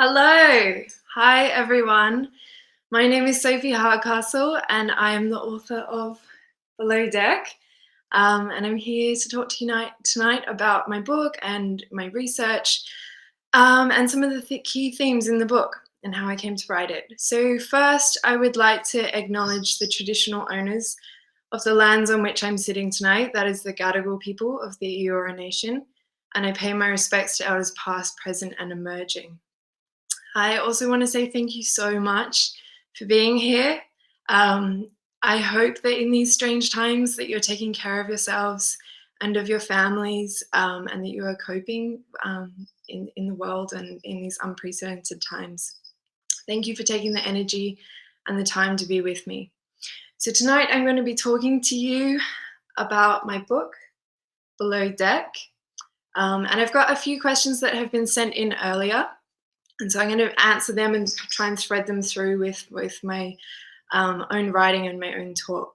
Hello. Hi, everyone. My name is Sophie Hardcastle, and I am the author of Below Deck. And I'm here to talk to you tonight about my book and my research and some of the key themes in the book and how I came to write it. So, first, I would like to acknowledge the traditional owners of the lands on which I'm sitting tonight, that is the Gadigal people of the Eora Nation, and I pay my respects to elders past, present, and emerging. I also want to say thank you so much for being here. Um, I hope that in these strange times that you're taking care of yourselves and of your families, and that you are coping in the world and in these unprecedented times. Thank you for taking the energy and the time to be with me. So tonight I'm going to be talking to you about my book, Below Deck. And I've got a few questions that have been sent in earlier. And so I'm going to answer them and try and thread them through with my own writing and my own talk.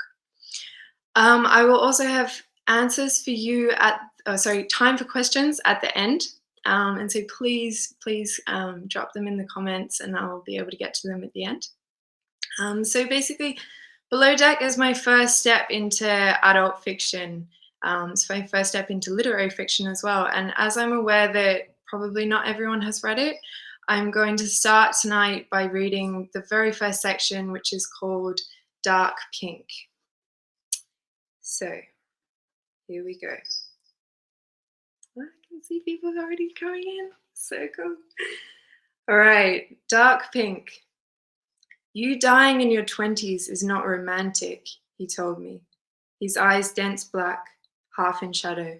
I will also have answers for you time for questions at the end. And so please drop them in the comments and I'll be able to get to them at the end. So basically, Below Deck is my first step into adult fiction. It's my first step into literary fiction as well. And as I'm aware that probably not everyone has read it, I'm going to start tonight by reading the very first section, which is called Dark Pink. So here we go. I can see people already coming in. So cool. All right, Dark Pink. You dying in your 20s is not romantic, he told me. His eyes dense black, half in shadow.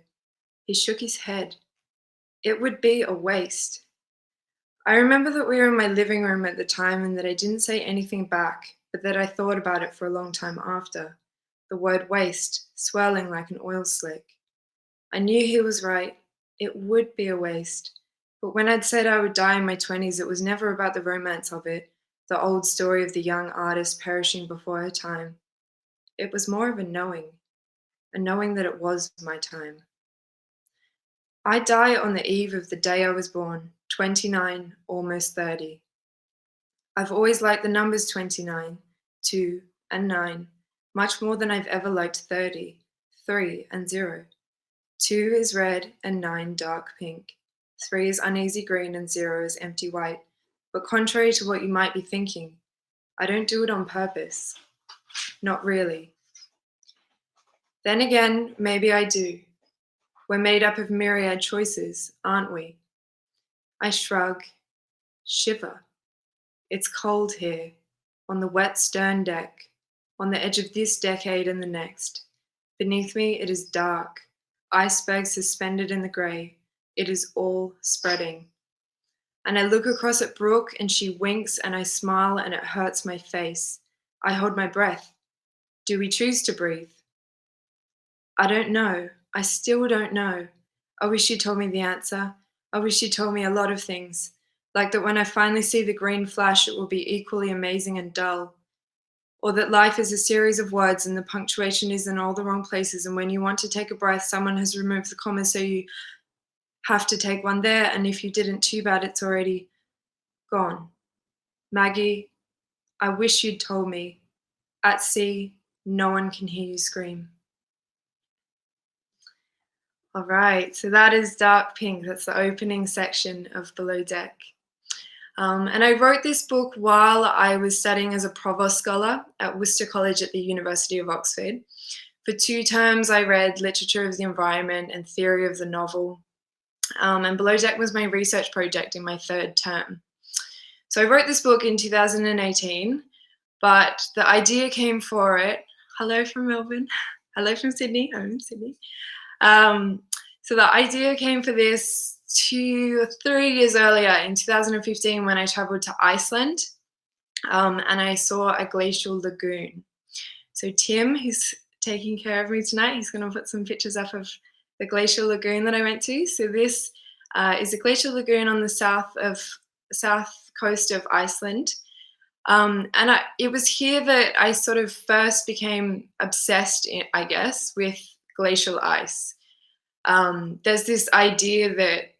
He shook his head. It would be a waste. I remember that we were in my living room at the time and that I didn't say anything back, but that I thought about it for a long time after. The word waste, swirling like an oil slick. I knew he was right. It would be a waste. But when I'd said I would die in my 20s, it was never about the romance of it, the old story of the young artist perishing before her time. It was more of a knowing that it was my time. I die on the eve of the day I was born, 29, almost 30. I've always liked the numbers 29, 2, and 9, much more than I've ever liked 30, 3, and 0. 2 is red and 9 dark pink. 3 is uneasy green and 0 is empty white. But contrary to what you might be thinking, I don't do it on purpose. Not really. Then again, maybe I do. We're made up of myriad choices, aren't we? I shrug, shiver. It's cold here, on the wet stern deck, on the edge of this decade and the next. Beneath me it is dark, icebergs suspended in the grey. It is all spreading. And I look across at Brooke and she winks and I smile and it hurts my face. I hold my breath. Do we choose to breathe? I don't know. I still don't know. I wish you told me the answer. I wish you told me a lot of things. Like that when I finally see the green flash, it will be equally amazing and dull. Or that life is a series of words and the punctuation is in all the wrong places. And when you want to take a breath, someone has removed the comma, so you have to take one there. And if you didn't, too bad, it's already gone. Maggie, I wish you'd told me. At sea, no one can hear you scream. All right, so that is Dark Pink. That's the opening section of Below Deck. And I wrote this book while I was studying as a provost scholar at Worcester College at the University of Oxford. For 2 terms, I read literature of the environment and theory of the novel. And Below Deck was my research project in my 3rd term. So I wrote this book in 2018, but the idea came for it. Hello from Melbourne. Hello from Sydney. I'm in Sydney. So the idea came for this 2 or 3 years earlier in 2015 when I traveled to Iceland and I saw a glacial lagoon. So Tim, who's taking care of me tonight, he's going to put some pictures up of the glacial lagoon that I went to. So this is a glacial lagoon on the south coast of Iceland. It was here that I sort of first became obsessed, I guess, with glacial ice. There's this idea that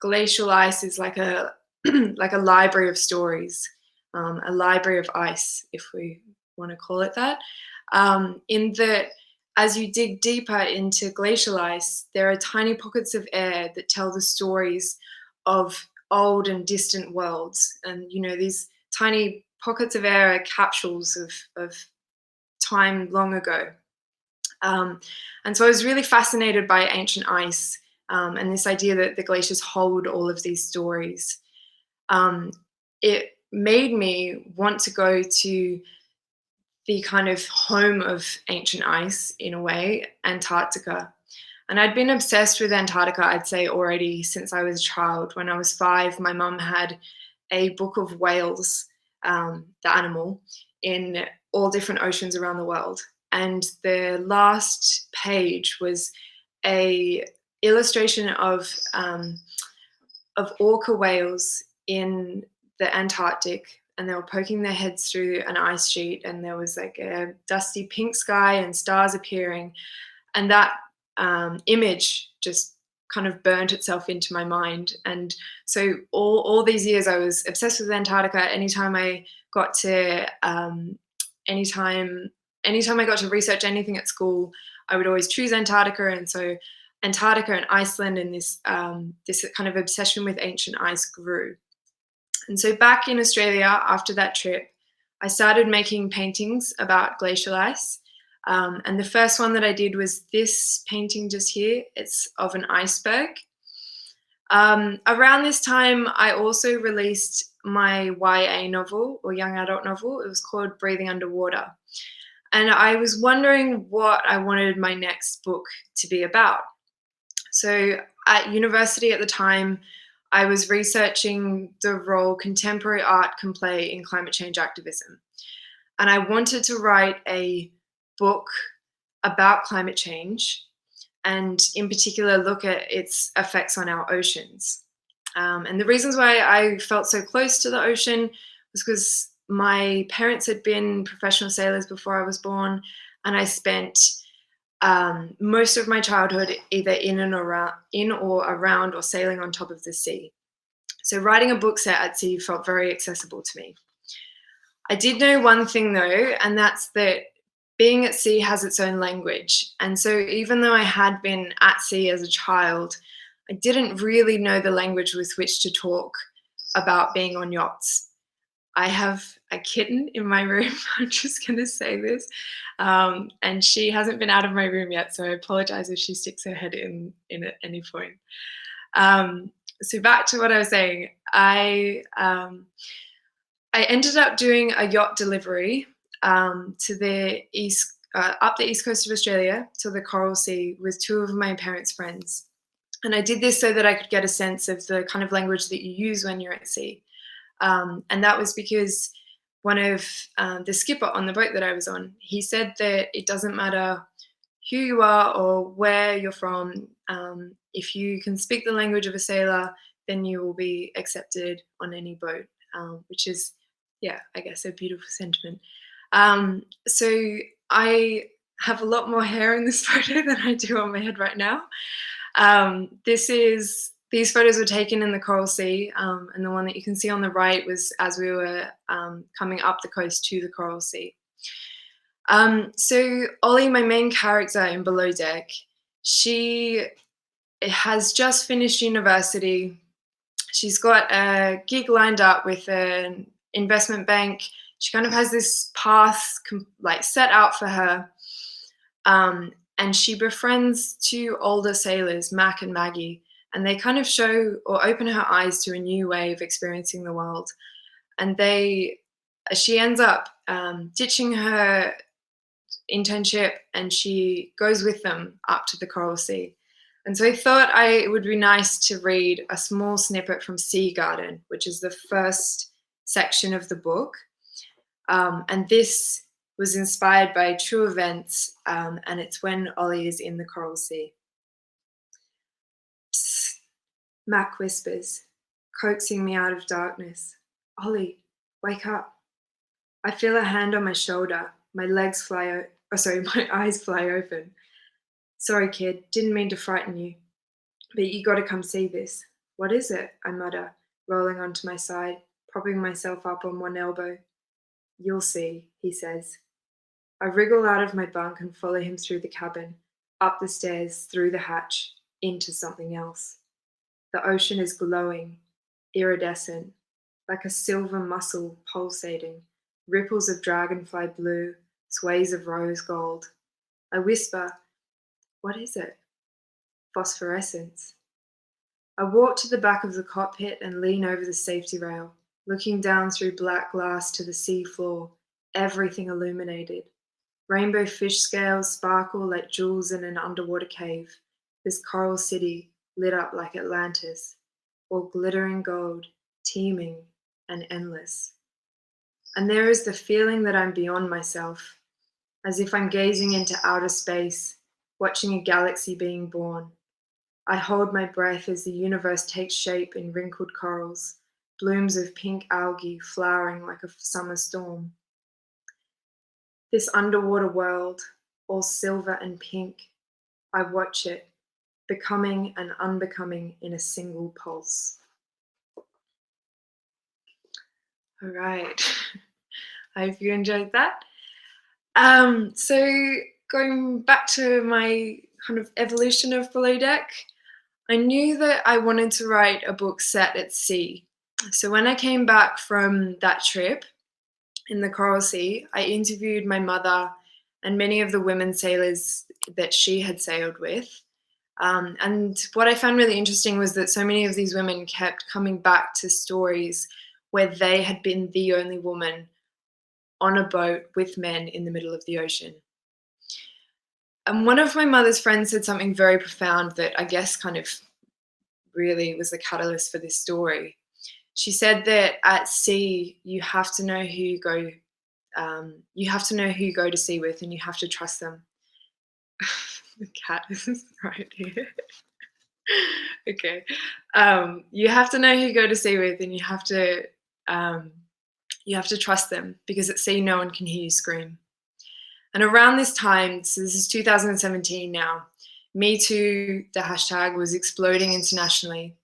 glacial ice is like a like a library of stories, a library of ice, if we want to call it that. In that, as you dig deeper into glacial ice, there are tiny pockets of air that tell the stories of old and distant worlds. And, these tiny pockets of air are capsules of time long ago. And so I was really fascinated by ancient ice, and this idea that the glaciers hold all of these stories. It made me want to go to the kind of home of ancient ice, in a way, Antarctica. And I'd been obsessed with Antarctica, I'd say, already since I was a child. When I was 5, my mum had a book of whales, the animal, in all different oceans around the world. And the last page was a illustration of orca whales in the Antarctic, and they were poking their heads through an ice sheet, and there was like a dusty pink sky and stars appearing, and that image just kind of burnt itself into my mind. And so all these years I was obsessed with Antarctica. Anytime I got to anytime I got to research anything at school, I would always choose Antarctica. And so Antarctica and Iceland, and this kind of obsession with ancient ice grew. And so back in Australia after that trip, I started making paintings about glacial ice. And the first one that I did was this painting just here. It's of an iceberg. Around this time, I also released my YA novel, or young adult novel. It was called Breathing Underwater. And I was wondering what I wanted my next book to be about. So at university at the time, I was researching the role contemporary art can play in climate change activism. And I wanted to write a book about climate change, and in particular look at its effects on our oceans. And the reasons why I felt so close to the ocean was because my parents had been professional sailors before I was born, and I spent most of my childhood either in or around or sailing on top of the sea. So writing a book set at sea felt very accessible to me. I did know one thing though, and that's that being at sea has its own language. And so even though I had been at sea as a child, I didn't really know the language with which to talk about being on yachts. I have a kitten in my room. I'm just going to say this. And she hasn't been out of my room yet, so I apologize if she sticks her head in at any point. So back to what I was saying. I ended up doing a yacht delivery to the up the east coast of Australia to the Coral Sea with 2 of my parents' friends. And I did this so that I could get a sense of the kind of language that you use when you're at sea. And that was because one of the skipper on the boat that I was on, he said that it doesn't matter who you are or where you're from. If you can speak the language of a sailor, then you will be accepted on any boat, which is, yeah, I guess a beautiful sentiment. So I have a lot more hair in this photo than I do on my head right now. These photos were taken in the Coral Sea, and the one that you can see on the right was as we were coming up the coast to the Coral Sea. So Ollie, my main character in Below Deck, she has just finished university. She's got a gig lined up with an investment bank. She kind of has this path like set out for her. And she befriends 2 older sailors, Mac and Maggie, and they kind of show or open her eyes to a new way of experiencing the world. And she ends up ditching her internship, and she goes with them up to the Coral Sea. And so I thought it would be nice to read a small snippet from Sea Garden, which is the first section of the book. And this was inspired by true events, and it's when Ollie is in the Coral Sea. Psst, Mac whispers, coaxing me out of darkness. Ollie, wake up. I feel a hand on my shoulder. My eyes fly open. Sorry, kid, didn't mean to frighten you. But you gotta come see this. What is it? I mutter, rolling onto my side, propping myself up on one elbow. "You'll see," he says. I wriggle out of my bunk and follow him through the cabin, up the stairs, through the hatch, into something else. The ocean is glowing, iridescent, like a silver muscle pulsating, ripples of dragonfly blue, sways of rose gold. I whisper, "What is it?" "Phosphorescence." I walk to the back of the cockpit and lean over the safety rail, looking down through black glass to the sea floor, everything illuminated. Rainbow fish scales sparkle like jewels in an underwater cave, this coral city lit up like Atlantis, all glittering gold, teeming and endless. And there is the feeling that I'm beyond myself, as if I'm gazing into outer space, watching a galaxy being born. I hold my breath as the universe takes shape in wrinkled corals, blooms of pink algae flowering like a summer storm. This underwater world, all silver and pink, I watch it, becoming and unbecoming in a single pulse. All right. I hope you enjoyed that. So going back to my kind of evolution of Below Deck, I knew that I wanted to write a book set at sea. So when I came back from that trip in the Coral Sea, I interviewed my mother and many of the women sailors that she had sailed with. And what I found really interesting was that so many of these women kept coming back to stories where they had been the only woman on a boat with men in the middle of the ocean. And one of my mother's friends said something very profound that I guess kind of really was the catalyst for this story. She said that at sea, you have to know who you go. You have to know who you go to sea with, and you have to trust them. The cat is right here. Okay. You have to know who you go to sea with, and you have to trust them, because at sea no one can hear you scream. And around this time, so this is 2017 now, Me Too, the hashtag, was exploding internationally.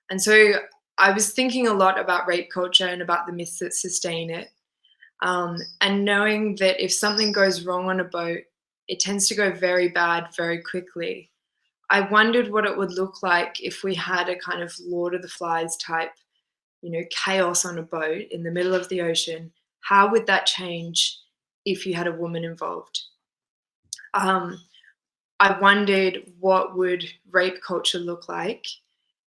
And so I was thinking a lot about rape culture and about the myths that sustain it. And knowing that if something goes wrong on a boat, it tends to go very bad very quickly. I wondered what it would look like if we had a kind of Lord of the Flies type, chaos on a boat in the middle of the ocean. How would that change if you had a woman involved? I wondered what would rape culture look like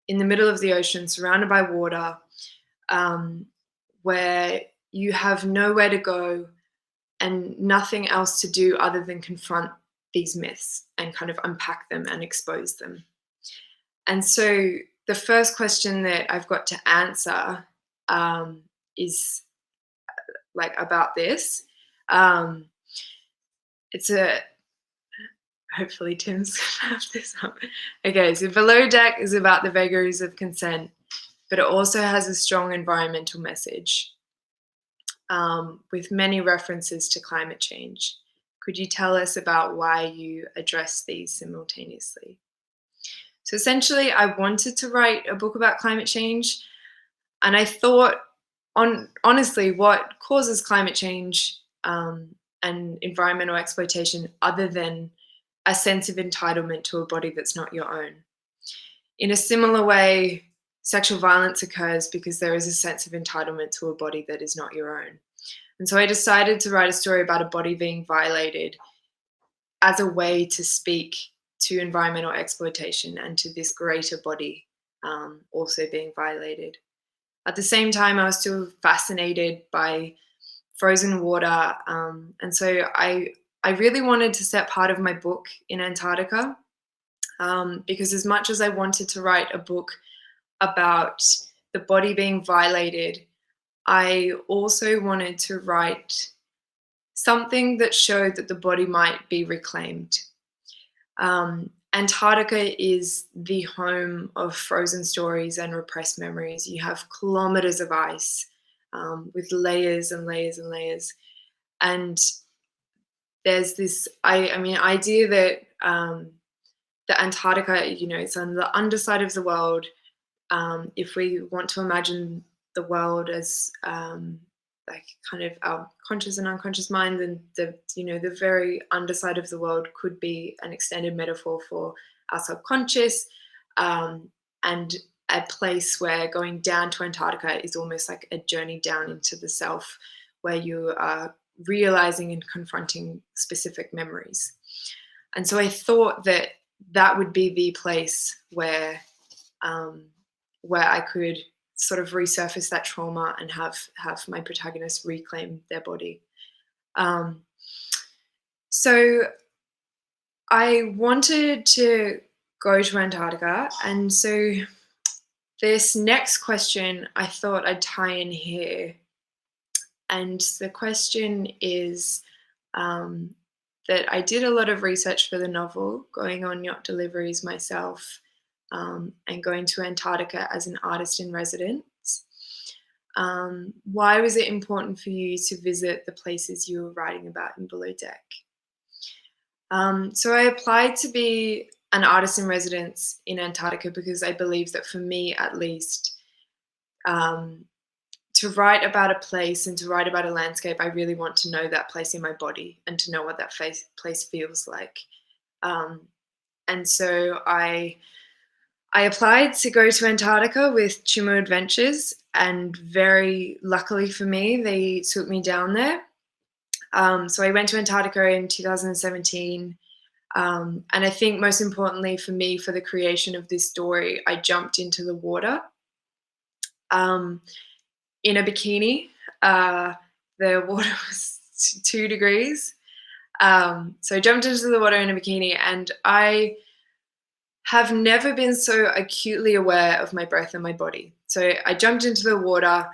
in the middle of the ocean, surrounded by water, where you have nowhere to go and nothing else to do other than confront these myths and kind of unpack them and expose them. And so the first question that I've got to answer is about this. It's a Hopefully Tim's gonna have this up. Okay, so Below Deck is about the vagaries of consent, but it also has a strong environmental message, with many references to climate change. Could you tell us about why you address these simultaneously? So essentially, I wanted to write a book about climate change, and I thought, honestly, what causes climate change and environmental exploitation other than a sense of entitlement to a body that's not your own? In a similar way, sexual violence occurs because there is a sense of entitlement to a body that is not your own. And so I decided to write a story about a body being violated as a way to speak to environmental exploitation and to this greater body also being violated. At the same time, I was still fascinated by frozen water. And so I really wanted to set part of my book in Antarctica, because as much as I wanted to write a book about the body being violated, I also wanted to write something that showed that the body might be reclaimed. Antarctica is the home of frozen stories and repressed memories. You have kilometers of ice, with layers and layers and layers. And there's this idea that Antarctica, it's on the underside of the world. if we want to imagine the world as like kind of our conscious and unconscious mind, then the very underside of the world could be an extended metaphor for our subconscious, and a place where going down to Antarctica is almost like a journey down into the self, where you are realizing and confronting specific memories. And so I thought that that would be the place where I could sort of resurface that trauma and have my protagonist reclaim their body. So I wanted to go to Antarctica, and so this next question I thought I'd tie in here. And the question is that I did a lot of research for the novel, going on yacht deliveries myself, and going to Antarctica as an artist in residence. Why was it important for you to visit the places you were writing about in Below Deck? So I applied to be an artist in residence in Antarctica because I believe that, for me at least, to write about a place and to write about a landscape, I really want to know that place in my body and to know what that place feels like. And so I applied to go to Antarctica with Chimo Adventures, and very luckily for me, they took me down there. So I went to Antarctica in 2017. And I think most importantly for me, for the creation of this story, I jumped into the water in a bikini. The water was 2 degrees. So I jumped into the water in a bikini, and I have never been so acutely aware of my breath and my body. So I jumped into the water.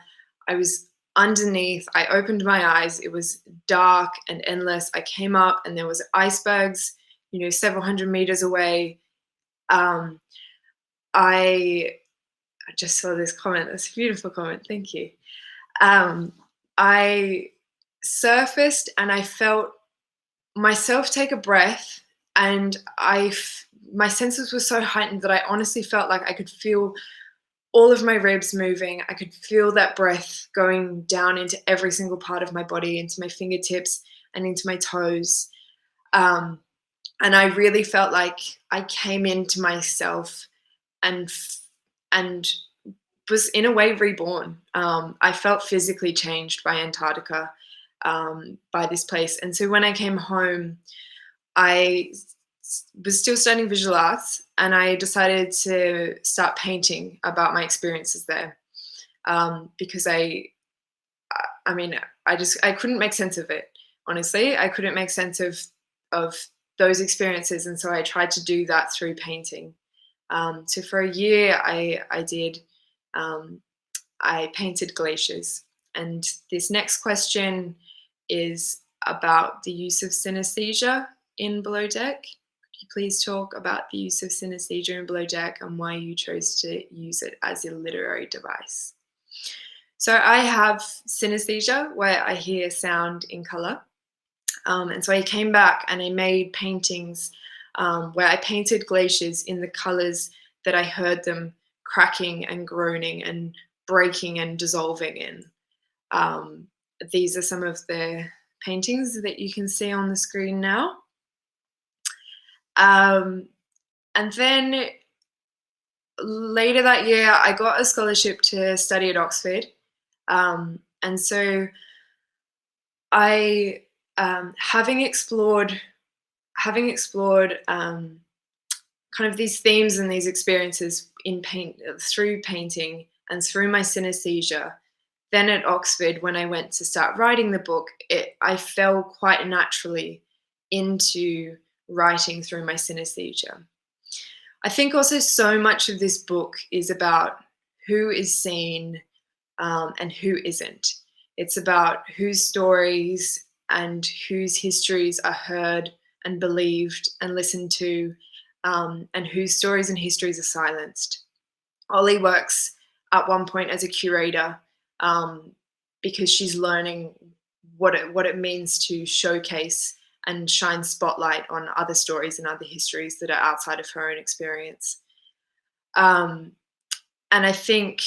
I was underneath. I opened my eyes. It was dark and endless. I came up, and there was icebergs, several hundred meters away. I just saw this comment. That's a beautiful comment. Thank you. I surfaced, and I felt myself take a breath, and my senses were so heightened that I honestly felt like I could feel all of my ribs moving. I could feel that breath going down into every single part of my body, into my fingertips and into my toes. And I really felt like I came into myself and was in a way reborn. I felt physically changed by Antarctica, by this place. And so when I came home, I was still studying visual arts, and I decided to start painting about my experiences there, because I couldn't make sense of it. Honestly, I couldn't make sense of those experiences, and so I tried to do that through painting. So for a year, I painted glaciers. And this next question is about the use of synesthesia in Below Deck. Could you please talk about the use of synesthesia in Below Deck and why you chose to use it as a literary device? So I have synesthesia, where I hear sound in color. And so I came back and I made paintings where I painted glaciers in the colors that I heard them cracking and groaning and breaking and dissolving in. These are some of the paintings that you can see on the screen now. And then later that year, I got a scholarship to study at Oxford. And so I, having explored kind of these themes and these experiences through painting and through my synesthesia, then at Oxford, when I went to start writing the book, I fell quite naturally into writing through my synesthesia. I think also so much of this book is about who is seen and who isn't. It's about whose stories and whose histories are heard and believed and listened to, and whose stories and histories are silenced. Ollie works at one point as a curator because she's learning what it means to showcase and shine spotlight on other stories and other histories that are outside of her own experience. And And I think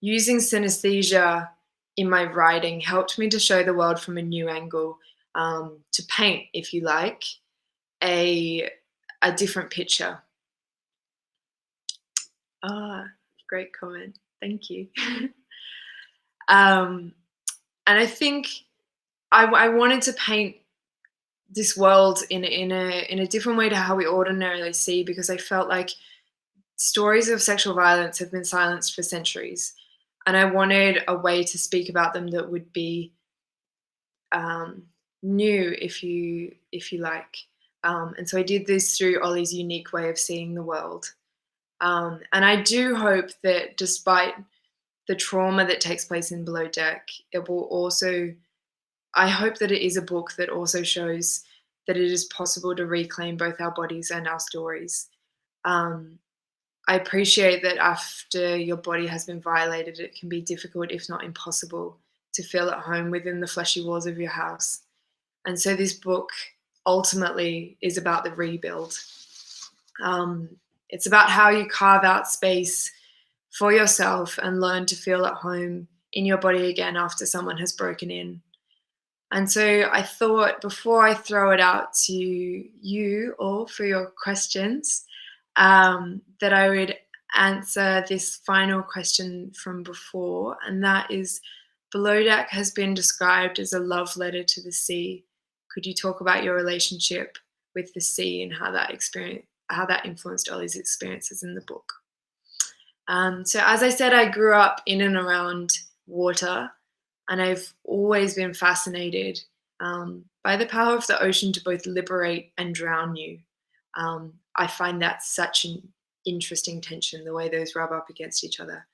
using synesthesia in my writing helped me to show the world from a new angle, to paint, if you like, a different picture. Ah, great comment. Thank you. And I think I wanted to paint this world in a different way to how we ordinarily see, because I felt like stories of sexual violence have been silenced for centuries, and I wanted a way to speak about them that would be new, if you like. And so I did this through Ollie's unique way of seeing the world. And I do hope that despite the trauma that takes place in Below Deck, it will also, I hope that it is a book that also shows that it is possible to reclaim both our bodies and our stories. Um, I appreciate that after your body has been violated, it can be difficult, if not impossible, to feel at home within the fleshy walls of your house. And so this book ultimately is about the rebuild. It's about how you carve out space for yourself and learn to feel at home in your body again after someone has broken in. And so I thought, before I throw it out to you all for your questions, that I would answer this final question from before, and that is, Below Deck has been described as a love letter to the sea. Could you talk about your relationship with the sea and how that influenced Ollie's experiences in the book? So as I said, I grew up in and around water, and I've always been fascinated by the power of the ocean to both liberate and drown you. I find that such an interesting tension, the way those rub up against each other.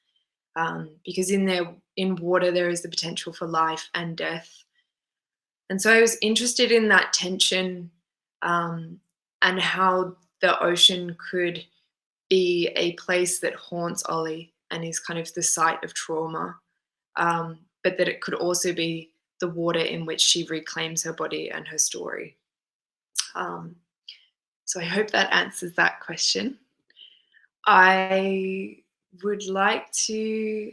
Because in water, there is the potential for life and death. And so I was interested in that tension, and how the ocean could be a place that haunts Ollie and is kind of the site of trauma, but that it could also be the water in which she reclaims her body and her story. So I hope that answers that question. I would like to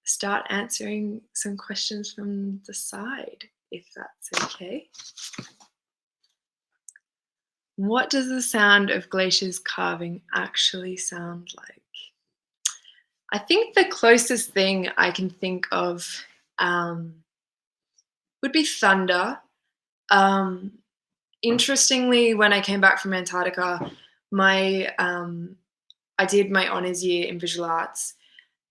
start answering some questions from the side, if that's okay. What does the sound of glaciers carving actually sound like? I think the closest thing I can think of would be thunder. Interestingly, when I came back from Antarctica, I did my honours year in visual arts,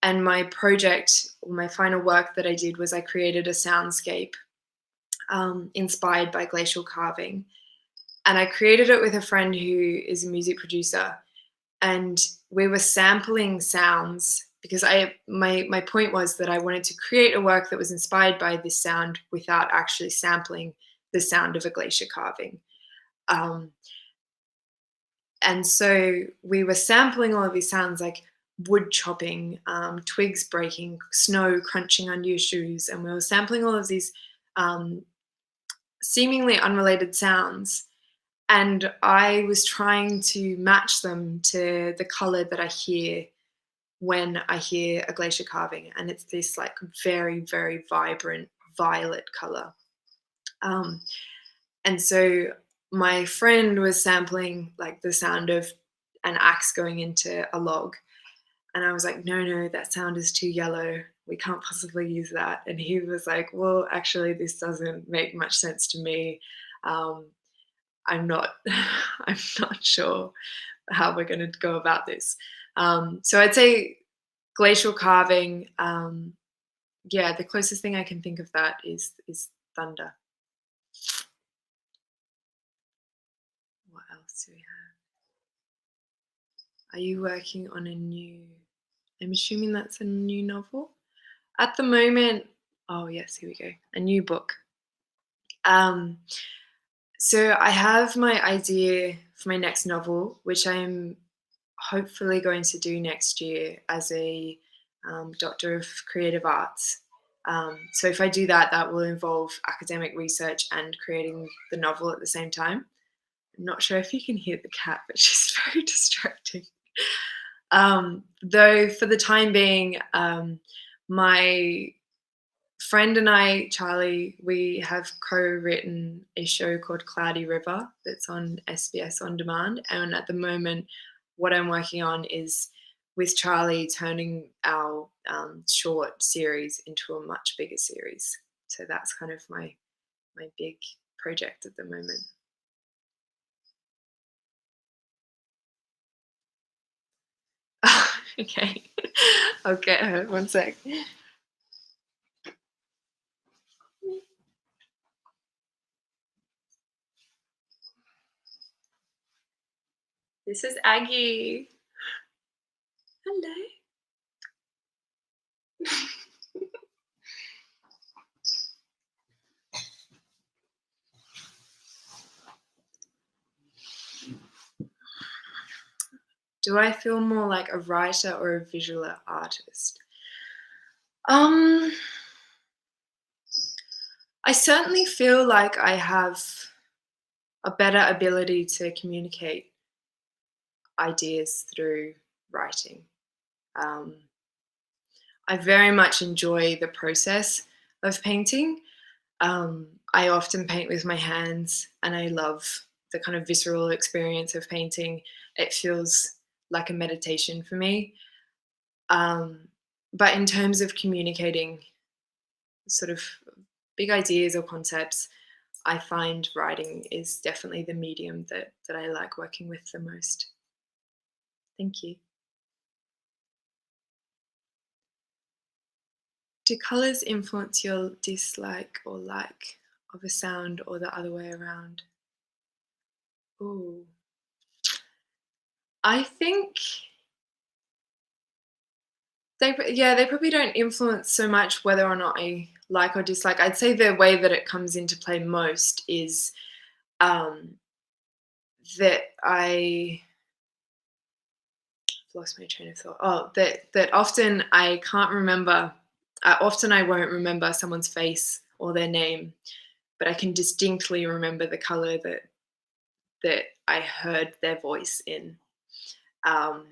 and my project, or my final work that I did, was I created a soundscape inspired by glacial carving. And I created it with a friend who is a music producer, and we were sampling sounds, because my point was that I wanted to create a work that was inspired by this sound without actually sampling the sound of a glacier carving. And so we were sampling all of these sounds, like wood chopping, twigs breaking, snow crunching under your shoes, and we were sampling all of these seemingly unrelated sounds. And I was trying to match them to the color that I hear when I hear a glacier carving. And it's this like very, very vibrant violet color. And so my friend was sampling like the sound of an axe going into a log. And I was like, no, that sound is too yellow. We can't possibly use that. And he was like, well, actually, this doesn't make much sense to me. I'm not sure how we're going to go about this. So I'd say glacial carving. The closest thing I can think of that is thunder. What else do we have? Are you working on a new? I'm assuming that's a new novel. At the moment, oh yes, here we go. A new book. So I have my idea for my next novel, which I'm hopefully going to do next year as a Doctor of Creative Arts. So if I do that, that will involve academic research and creating the novel at the same time. I'm not sure if you can hear the cat, but she's very distracting. Though for the time being, my friend and I, Charlie, we have co-written a show called Cloudy River that's on SBS On Demand. And at the moment, what I'm working on is with Charlie turning our short series into a much bigger series. So that's kind of my big project at the moment. Okay. I'll get her. One sec. This is Aggie. Hello. Do I feel more like a writer or a visual artist? I certainly feel like I have a better ability to communicate ideas through writing. Um, I very much enjoy the process of painting. I often paint with my hands, and I love the kind of visceral experience of painting. It feels like a meditation for me. Um, but in terms of communicating sort of big ideas or concepts, I find writing is definitely the medium that I like working with the most. Thank you. Do colors influence your dislike or like of a sound or the other way around? Ooh. I think they probably don't influence so much whether or not I like or dislike. I'd say the way that it comes into play most is um, that I've lost my train of thought. Oh, that often I can't remember. Often I won't remember someone's face or their name, but I can distinctly remember the color that I heard their voice in, um,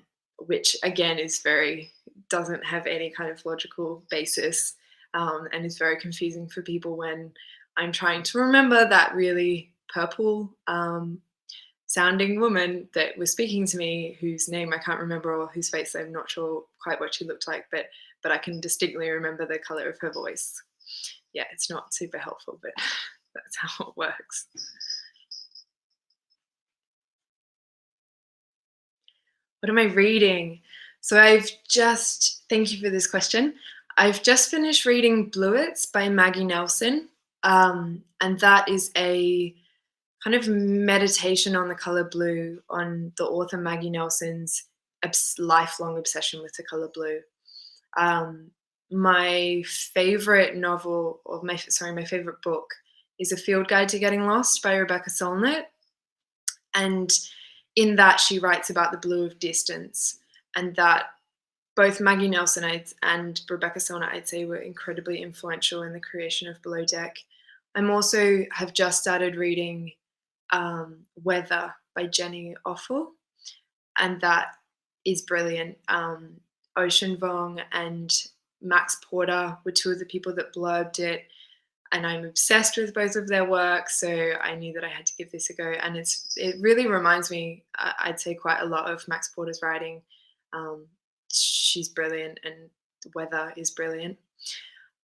which again is very doesn't have any kind of logical basis, and is very confusing for people when I'm trying to remember that really purple sounding woman that was speaking to me, whose name I can't remember or whose face I'm not sure quite what she looked like, but I can distinctly remember the color of her voice. Yeah, it's not super helpful, but that's how it works. What am I reading? So thank you for this question. I've just finished reading Bluets by Maggie Nelson. And that is a kind of meditation on the color blue, on the author Maggie Nelson's lifelong obsession with the color blue. My favorite novel, or my favorite book is A Field Guide to Getting Lost by Rebecca Solnit. And in that, she writes about the blue of distance, and that both Maggie Nelson and Rebecca Solnit, I'd say, were incredibly influential in the creation of Below Deck. I'm also have just started reading Weather by Jenny Offal, and that is brilliant. Ocean Vuong and Max Porter were two of the people that blurbed it, and I'm obsessed with both of their work, so I knew that I had to give this a go. And it really reminds me, I'd say, quite a lot of Max Porter's writing. She's brilliant, and the Weather is brilliant.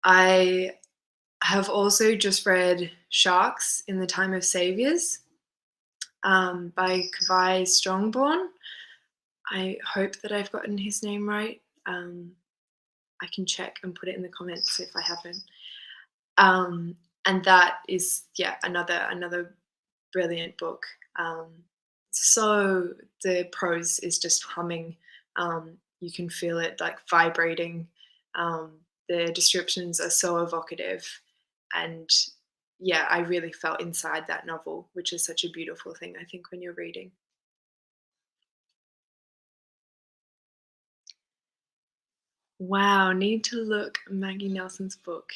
I have also just read Sharks in the Time of Saviors by Kavai Strongborn. I hope that I've gotten his name right. I can check and put it in the comments if I haven't. And that is, yeah, another brilliant book. So the prose is just humming. You can feel it like vibrating. The descriptions are so evocative, and yeah, I really felt inside that novel, which is such a beautiful thing, I think, when you're reading. Wow, need to look Maggie Nelson's book.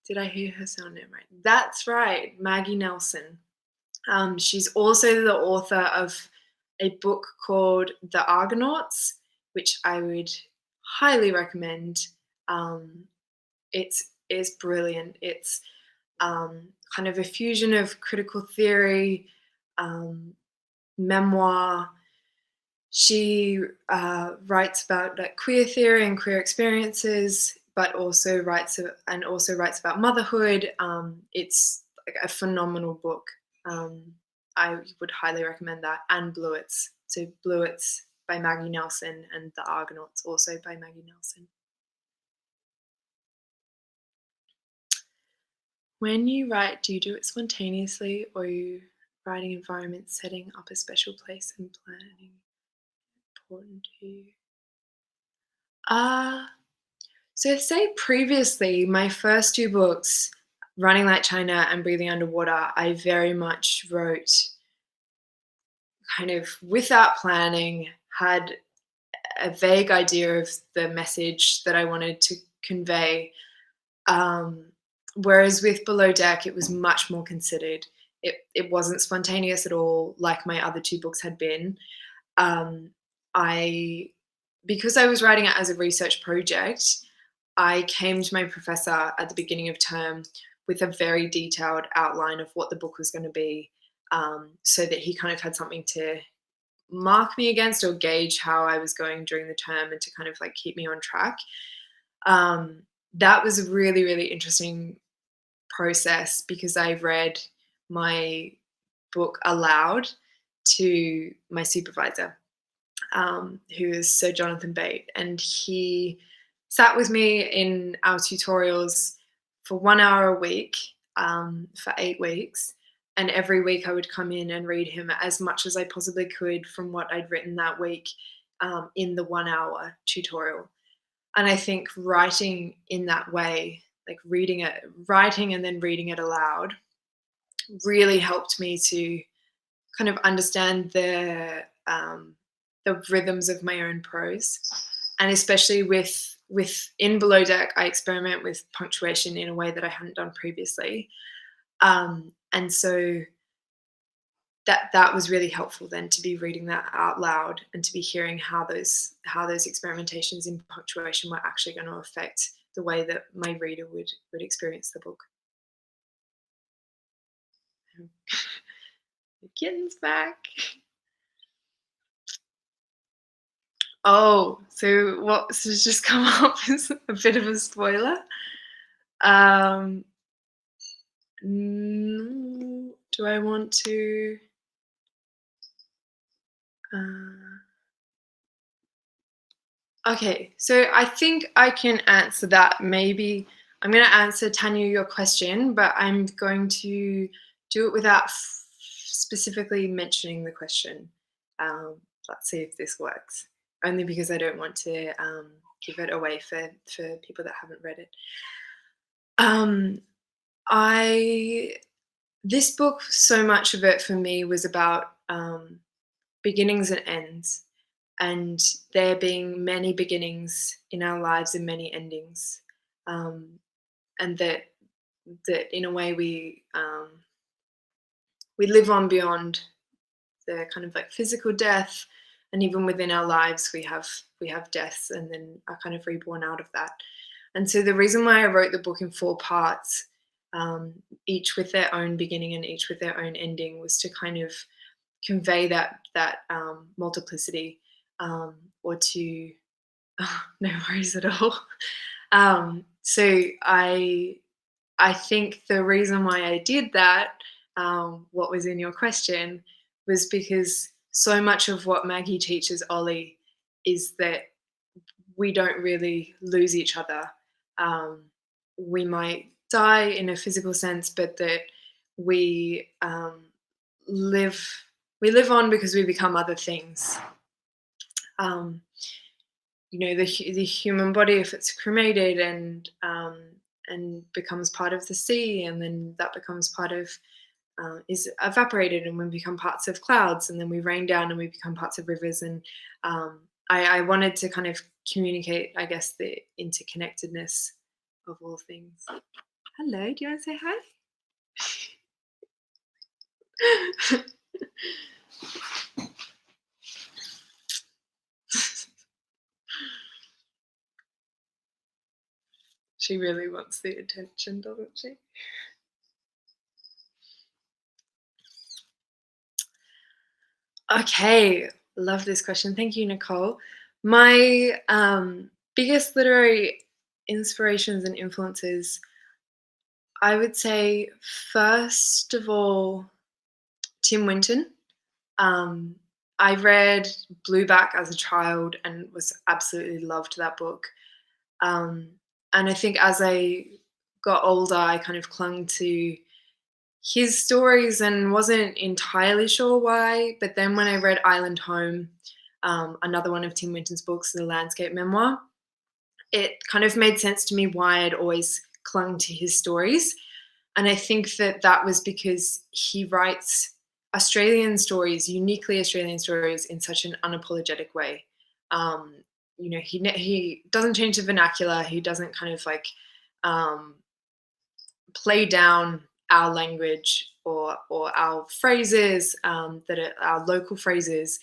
Did I hear her sound name right? That's right, Maggie Nelson. She's also the author of a book called The Argonauts, which I would highly recommend. It's brilliant. It's kind of a fusion of critical theory, um, memoir. She writes about like queer theory and queer experiences, but also writes about motherhood. It's like a phenomenal book. I would highly recommend that, and Bluets. So Bluets by Maggie Nelson, and The Argonauts also by Maggie Nelson. When you write, do you do it spontaneously, or are you writing environment, setting up a special place and planning important to you? So say previously, my first two books, Running Like China and Breathing Underwater, I very much wrote kind of without planning, had a vague idea of the message that I wanted to convey. Whereas with Below Deck, it was much more considered. It wasn't spontaneous at all, like my other two books had been. I Because I was writing it as a research project, I came to my professor at the beginning of term with a very detailed outline of what the book was going to be, so that he kind of had something to mark me against or gauge how I was going during the term and to kind of like keep me on track. That was a really, really interesting process because I read my book aloud to my supervisor, who is Sir Jonathan Bate, and he sat with me in our tutorials for 1 hour a week, for 8 weeks. And every week I would come in and read him as much as I possibly could from what I'd written that week, in the 1 hour tutorial. And I think writing in that way, like writing and then reading it aloud, really helped me to kind of understand the rhythms of my own prose. And especially with in Below Deck, I experiment with punctuation in a way that I hadn't done previously. And so that was really helpful then, to be reading that out loud and to be hearing how those experimentations in punctuation were actually going to affect the way that my reader would experience the book. The kitten's back. Oh, so what's just come up is a bit of a spoiler. Um, do I want to? Okay, so I think I can answer that. Maybe I'm going to answer, Tanya, your question, but I'm going to do it without specifically mentioning the question. Let's see if this works. Only because I don't want to give it away for people that haven't read it. This book, so much of it for me was about beginnings and ends, and there being many beginnings in our lives and many endings, and that in a way we live on beyond the kind of like physical death, and even within our lives we have deaths and then are kind of reborn out of that. And so the reason why I wrote the book in 4 parts, each with their own beginning and each with their own ending, was to kind of convey that multiplicity, or to no worries at all. So I think the reason why I did that, what was in your question, was because so much of what Maggie teaches Ollie is that we don't really lose each other. We might die in a physical sense, but that we live on because we become other things. The human body, if it's cremated and becomes part of the sea, and then that becomes part of is evaporated, and we become parts of clouds, and then we rain down and we become parts of rivers. And I wanted to kind of communicate, I guess, the interconnectedness of all things. Hello, do you want to say hi? She really wants the attention, doesn't she? Okay, love this question. Thank you, Nicole. My biggest literary inspirations and influences, I would say, first of all, Tim Winton. Um, I read Blueback as a child and was absolutely loved that book. Um, and I think as I got older, I kind of clung to his stories and wasn't entirely sure why. But then when I read Island Home, another one of Tim Winton's books, the landscape memoir, it kind of made sense to me why I'd always clung to his stories. And I think that that was because he writes Australian stories, uniquely Australian stories, in such an unapologetic way. Um, he doesn't change the vernacular. He doesn't kind of like um, play down our language or our phrases that are our local phrases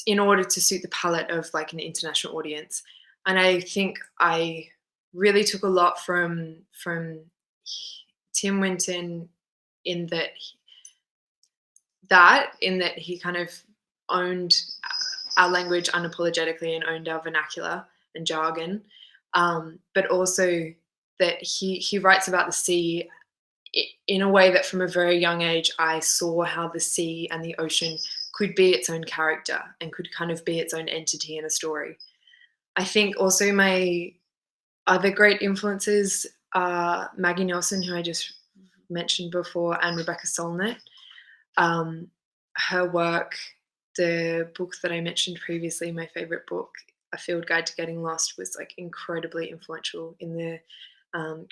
in order to suit the palate of like an international audience. And I think I really took a lot from Tim Winton in that he kind of owned our language unapologetically and owned our vernacular and jargon, but also that he writes about the sea in a way that from a very young age I saw how the sea and the ocean could be its own character and could kind of be its own entity in a story. I think also my other great influences are Maggie Nelson, who I just mentioned before, and Rebecca Solnit. Um, Her work, the book that I mentioned previously, my favorite book, A Field Guide to Getting Lost, was like incredibly influential in the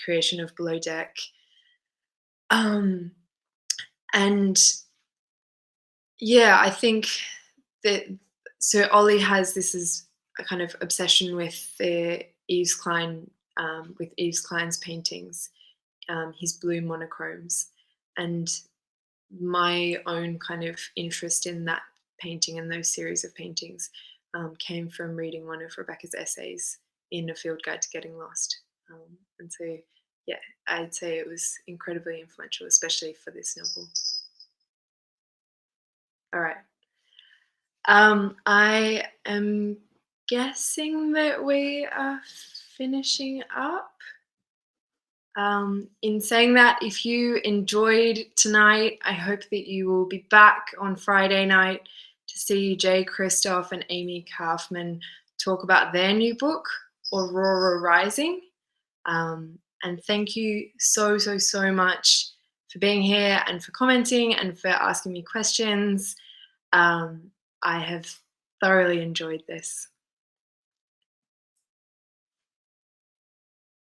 creation of Below Deck. Um, and yeah, I think that so Ollie has this is a kind of obsession with the Yves Klein, with Yves Klein's paintings, his blue monochromes, and my own kind of interest in that painting and those series of paintings came from reading one of Rebecca's essays in A Field Guide to Getting Lost. And so, yeah, I'd say it was incredibly influential, especially for this novel. All right. I am guessing that we are finishing up. In saying that, if you enjoyed tonight, I hope that you will be back on Friday night to see Jay Kristoff and Amy Kaufman talk about their new book, Aurora Rising. And thank you so much for being here and for commenting and for asking me questions. I have thoroughly enjoyed this.